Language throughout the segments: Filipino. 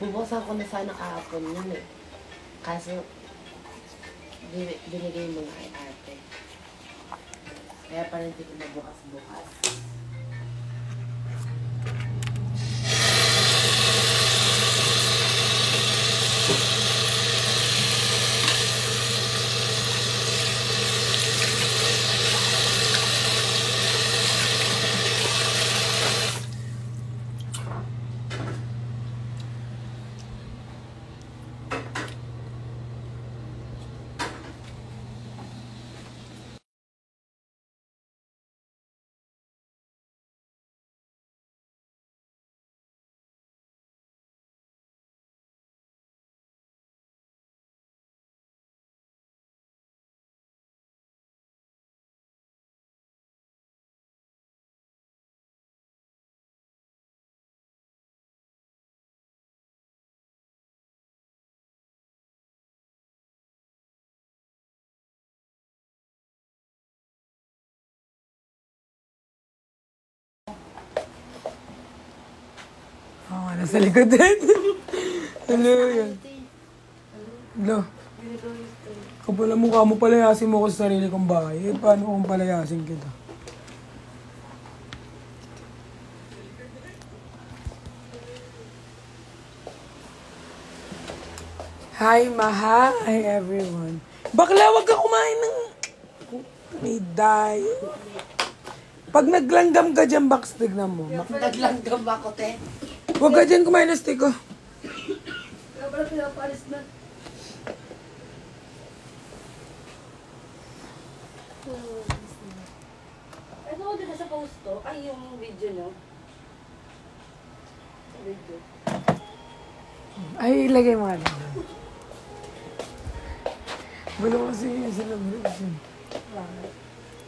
Bubuksan ko na sana kahapon yun eh. Kaso, binigay mo na kay ate. Kaya parang hindi ko mabukas-bukas. Nasa likod din. Hello, yan. Hello. Kapala mukha mo, palayasin mo ko sa sarili kong bahay. Eh, paano kung palayasin kita? Hi, Maha. Hi, everyone. Bakla, wag ka kumain ng... May day. Pag naglanggam ka dyan, Bax, tignan mo. Naglanggam ako, te. Huwag ka dyan kumain ng stick, oh. Kaya pala pinapalis na. Ano ko din sa post to? Ay, yung video nyo. Video. Ay, ilagay mo nga lang. Wala kasi yung celebration.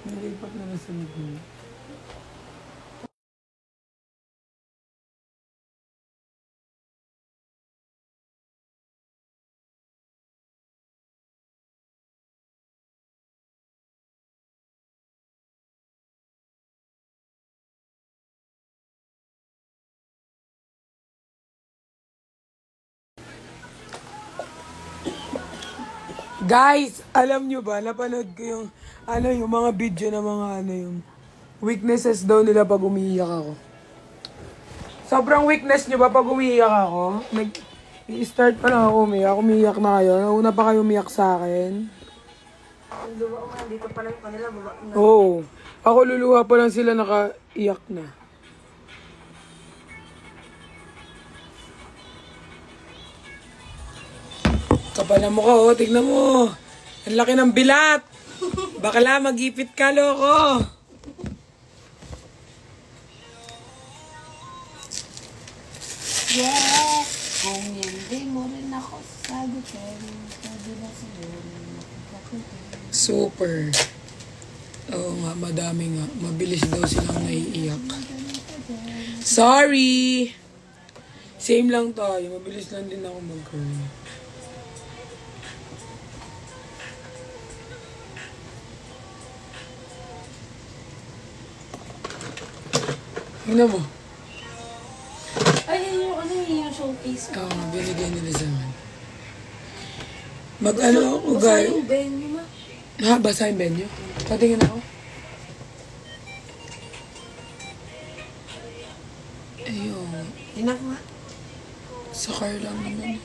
Nilipat na lang sa likod. Guys, alam nyo ba, napanood ko yung, yung mga video na mga yung weaknesses daw nila pag umiiyak ako. Sobrang weakness nyo ba pag umiiyak ako? I-start pa lang ako umiiyak na kayo. Nauna pa kayo umiiyak sa akin. Luluwa ko nga, dito pa lang yung kanila, baba na. Oo. Ako luluha pa lang sila nakaiyak na. Kapal na mukha, oh. Tignan mo. Ang laki ng bilat. Bakla, mag-ipit ka, loko. Yeah! Kung hindi mo rin ako sagutin, sabi na siguro makikakutin. Super. Oo nga, madami nga. Mabilis daw silang naiiyak. Sorry! Same lang tayo. Mabilis lang din ako mag-girl. Tingnan mo. Ay, yun yung ano yung showcase. Oo, binigay nila sa akin. Mag-ano ako, guys. Basta yung venue ma. Ha, basa yung venue? Tatingin ako. Ayun. Tinak nga. Sa car lang naman.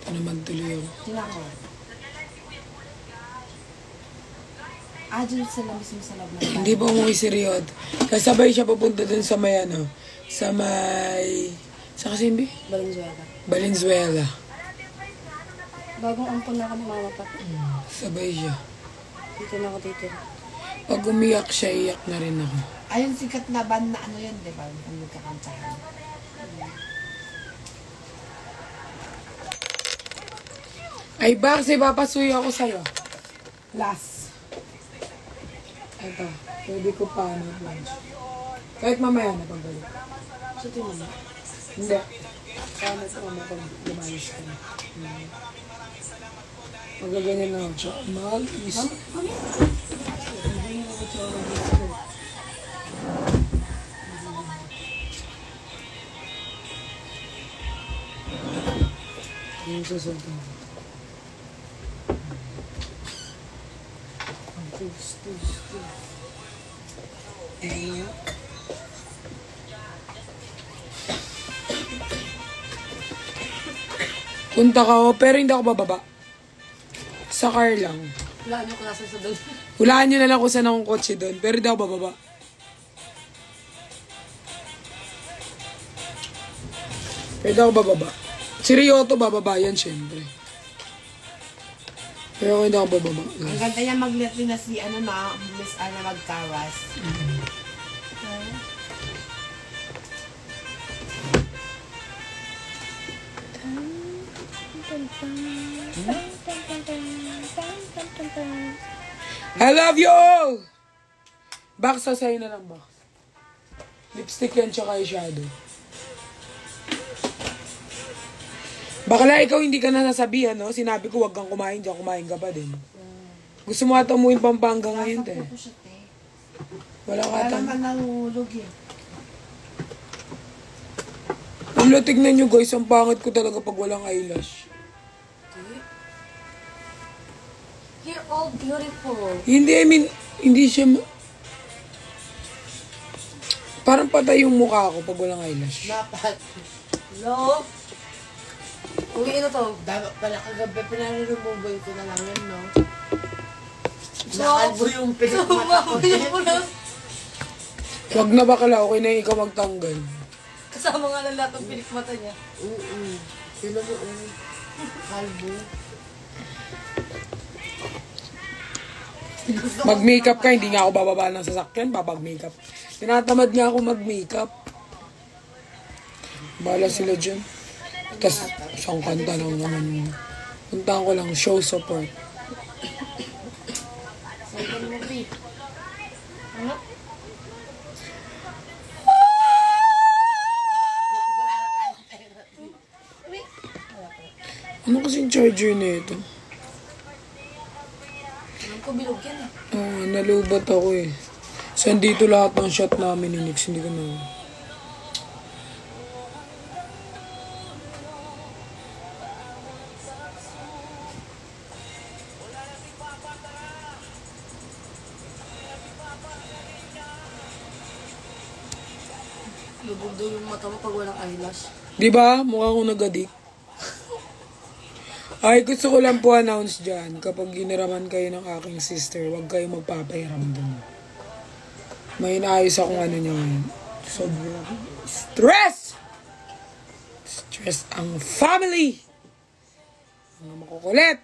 Ito naman tuloy ako. Tinak nga. Dyan sila mismo sa loob ng bahay. Hindi pa umuwi si Riod. Kasabay siya papunta dun sa may ano. Sa may... Sa Kasimbi? Valenzuela. Valenzuela. Bagong ampon na kami mama pa. Sabay siya. Dito na ako titira. Pag umiyak siya, iyak na rin ako. Ayun, sikat na band na ano yun, di ba? Ang nagkakantahan. Ay, Baxi, papasuyo ako sa'yo. Last. Ito, pwede ko pa lunch. Kahit mamaya na pagbalik. So, tingnan mo. Hindi. Kaya na ito mamaya pag lumayos ka na. Magaganyan na ako. Mag-is. Yung susunod. Punta ka ako, pero hindi ako bababa. Sa car lang. Wala nyo klase sa doon. Hulaan nyo na lang kung saan akong kotse doon, pero hindi ako bababa. Pero hindi ako bababa. Si Ryoto bababa yan, syempre. Pero ako hindi ako bababa. Ang ganda niya mag-let din na si, ano na, Miss Anna magkawas. I love you all! Box sa sa'yo na lang, box. Lipstick yan tsaka eyeshadow. Bakla, ikaw hindi ka na nasabihan, no? Sinabi ko, wag kang kumain dyan, kumain ka pa din. Gusto mo ata umuwi Pampanga ngayon, te. Ako siya, te. Wala ka Wala ata. naman nangulog eh. Wala, tignan nyo guys, ang pangit ko talaga pag walang eyelash. You're all beautiful. Hindi, I mean, hindi siya... Parang patay yung mukha ko pag walang eyelash. Dapat. No? Uwi na to. Dapat pala kagabi, pinarumubay ko na lang yun, no? So, Nakalbo yung pinagmata ko. mo na. Wag na bakla, okay na ikaw magtanggal. Kasama nga lang lahat ng pinikmata niya. Sino mo, kalbo. Mag-makeup ka, hindi nga ako bababa ng sasakyan, babag-makeup. Tinatamad nga ako mag-makeup. Bahala sila dyan. Tapos, isang kanta lang naman. Puntahan ko lang, show support. Second movie. Ano? Ano kasing charger na ito? Alam ko bilog yan eh. Nalubat ako eh. So, dito lahat ng shot namin ni Nix, hindi ko na... Lubog daw yung mata mo pag walang eyelash. Di ba? Mukha akong nag-addict. Ay, gusto ko lang po announce dyan, kapag giniraman kayo ng aking sister, huwag kayo magpapahiram dun. May inaayos akong ano niya ngayon. Sobrang stress! Stress ang family! Mga makukulit!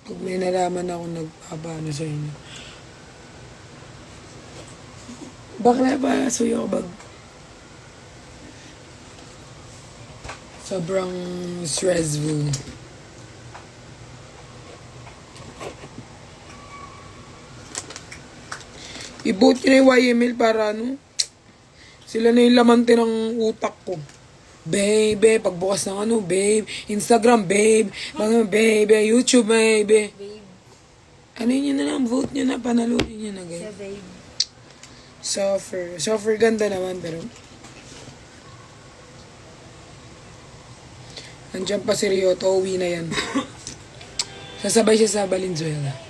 Pag may nalaman ako nagpapano sa inyo. Bakla ba? Suyo bag. Sobrang stressful. I-boot nyo na yung YML para ano, sila na yung lamante ng utak ko. Babe, pagbukas ng ano, babe, Instagram, babe, mga babe, YouTube, babe. Ano yun na lang, vote nyo na, panalunin nyo na, guys. Babe. Suffer ganda naman, pero nandiyan pa si Ryoto, uwi na yan. Sasabay siya sa Valenzuela.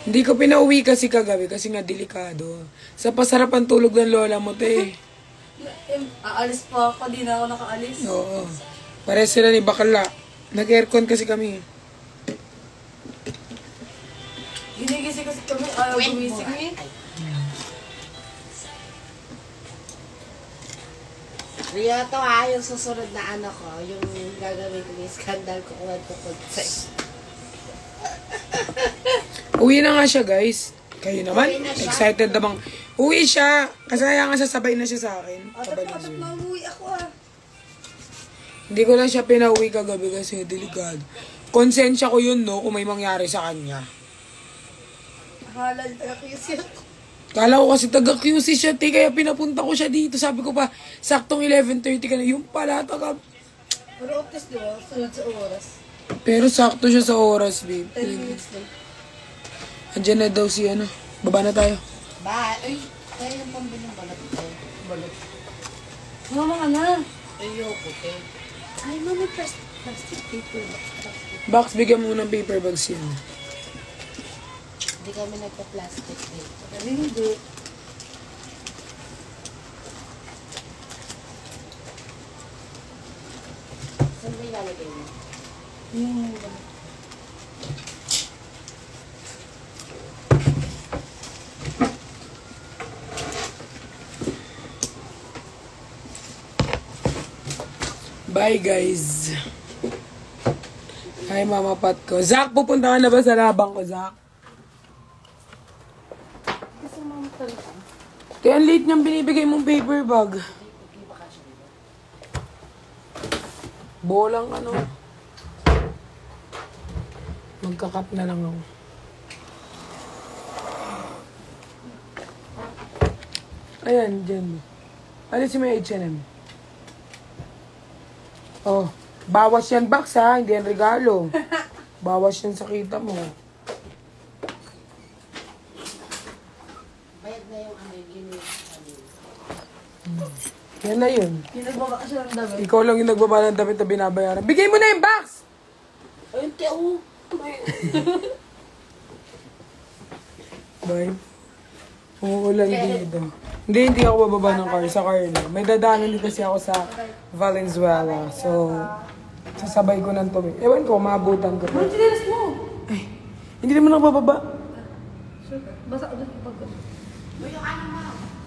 Hindi ko pinauwi kasi kagabi kasi nga delikado. Sa pasarapan tulog ng lola mo, te. Aalis pa ako, di na ako nakaalis. Oo. Pares sila ni Bakala. Nag-aircon kasi kami. Ginigising kasi kami, ayaw gumising eh. Ria, to yung susunod na ano ko, yung gagawin ko yung scandal ko kung ano ko sa'yo. Uwi na nga siya, guys. Kayo naman, Uwi na siya. excited namang. Uwi siya. Kasi kaya nga sasabay na siya sa akin. Dapat mauwi ako ah. Hindi ko lang siya pinauwi kagabi kasi delikado. Konsensya ko yun, no, kung may mangyari sa kanya. Akala niya taga-QC ako. Kala ko kasi taga-QC siya, kaya pinapunta ko siya dito. Sabi ko pa, saktong 11:30 ka na. Yung pala, Pero optis di ba? Sunod sa oras. Pero sakto siya sa oras, babe. 10 minutes lang. Andiyan na daw si ano. Baba na tayo. Ba, ay, tayo yung pambiling balat ko. Balat. Mama ka na. Ayoko, te. Ay, mami, plastic paper. Plastic. Box, bigyan mo ng paper bags yan. Hindi kami nagpa-plastic paper. Sabi hindi. Saan ba ilalagay mo? Yung Bye, guys. Hi, Mama Pat ko. Zach, pupunta ka na ba sa labang ko, Zach? kasi mama talaga. Kaya ang late niyang binibigay mong paper bag. Bolang ano. Magkakat na lang ako. Ayan, dyan. Alisin mo yung H&M. Oh, bawas yan box ha, hindi yan regalo. Bawas yan sa kita mo. Bayad na yung ano, yun yung ano. Yan na yun. Yung nagbaba ka siya ng damit. Ikaw lang yung nagbaba ng damit na binabayaran. Bigay mo na yung box! Ayun, te, oh. Bye. Umuulan dito. Hindi ako bababa ng car. Sa car na. May dadaanan din kasi ako sa Valenzuela. So, sasabay ko ng tubig. Ewan ko, maabutan ko. Ano chinelas mo? Ay, hindi naman ako bababa. Sure. Basa ko dun pag... Yung ano mo.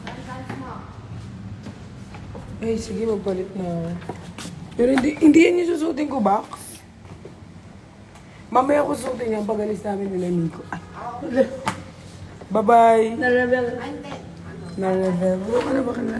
Galit mo. Ay, sige, magpalit na. Pero hindi yan yung susutin ko, box. Mamaya ko susutin yan pag alis namin nila Nico. Ay. Bye-bye. Na-rebel. Ay, hindi. Na-level. Ano ba ka na?